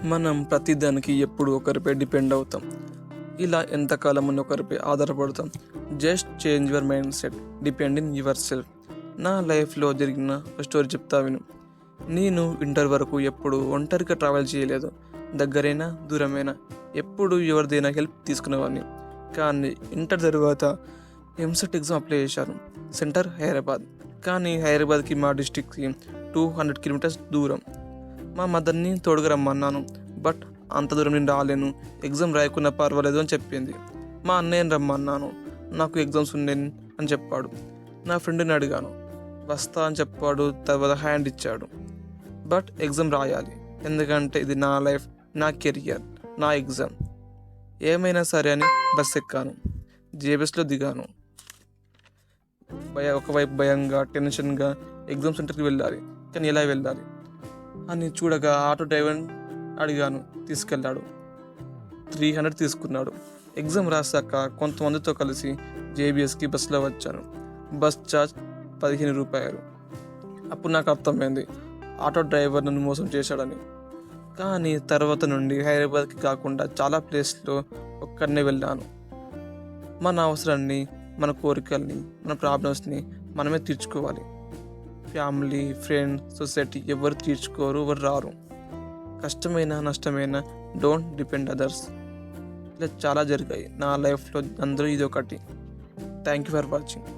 మనం ప్రతిదానికి ఎప్పుడు ఒకరిపై డిపెండ్ అవుతాం. ఇలా ఎంతకాలం అని ఒకరిపై ఆధారపడతాం. Just change your mindset, depend in yourself. నా లైఫ్లో జరిగిన ఒక స్టోరీ చెప్తా విను. నేను ఇంటర్ వరకు ఎప్పుడు ఒంటరిగా ట్రావెల్ చేయలేదు. దగ్గరైనా దూరమైనా ఎప్పుడు ఎవరిదైనా హెల్ప్ తీసుకునేవాడిని. కానీ ఇంటర్ తర్వాత ఎంసెట్ ఎగ్జామ్ అప్లై చేశాను. సెంటర్ హైదరాబాద్. కానీ హైదరాబాద్కి మా డిస్టిక్కి 200 కిలోమీటర్స్ దూరం. మా మదర్ని తోడుగా రమ్మన్నాను. బట్ అంత దూరం నేను రాలేను, ఎగ్జామ్ రాయకున్నా పర్వాలేదు అని చెప్పింది. మా అన్నయ్యని రమ్మన్నాను. నాకు ఎగ్జామ్స్ ఉన్నాయి అని చెప్పాడు. నా ఫ్రెండ్ని అడిగాను, వస్తా అని చెప్పాడు. తర్వాత హ్యాండ్ ఇచ్చాడు. బట్ ఎగ్జామ్ రాయాలి, ఎందుకంటే ఇది నా లైఫ్, నా కెరియర్, నా ఎగ్జామ్. ఏమైనా సరే అని బస్ ఎక్కాను. జేబీఎస్లో దిగాను. ఒకవైపు భయంగా, టెన్షన్గా ఎగ్జామ్ సెంటర్కి వెళ్ళాలి, కానీ ఎలా వెళ్ళాలి అని చూడగా ఆటో డ్రైవర్ని అడిగాను. తీసుకెళ్ళాడు. 300 తీసుకున్నాడు. ఎగ్జామ్ రాశాక కొంతమందితో కలిసి జేబీఎస్కి బస్సులో వచ్చాను. బస్ ఛార్జ్ 15 రూపాయలు. అప్పుడు నాకు అర్థమైంది ఆటో డ్రైవర్ నన్ను మోసం చేశాడని. కానీ తర్వాత నుండి హైదరాబాద్కి కాకుండా చాలా ప్లేస్లో ఒక్కడనే వెళ్ళాను. మన అవసరాన్ని, మన కోరికల్ని, మన ప్రాబ్లమ్స్ని మనమే తీర్చుకోవాలి. ఫ్యామిలీ, ఫ్రెండ్స్, సొసైటీ ఎవరు తీర్చుకోరు, ఎవరు రారు. కష్టమైన నష్టమైన డోంట్ డిపెండ్ అదర్స్. ఇలా చాలా జరిగాయి నా లైఫ్లో, అందరూ ఇది ఒకటి. Thank you for watching.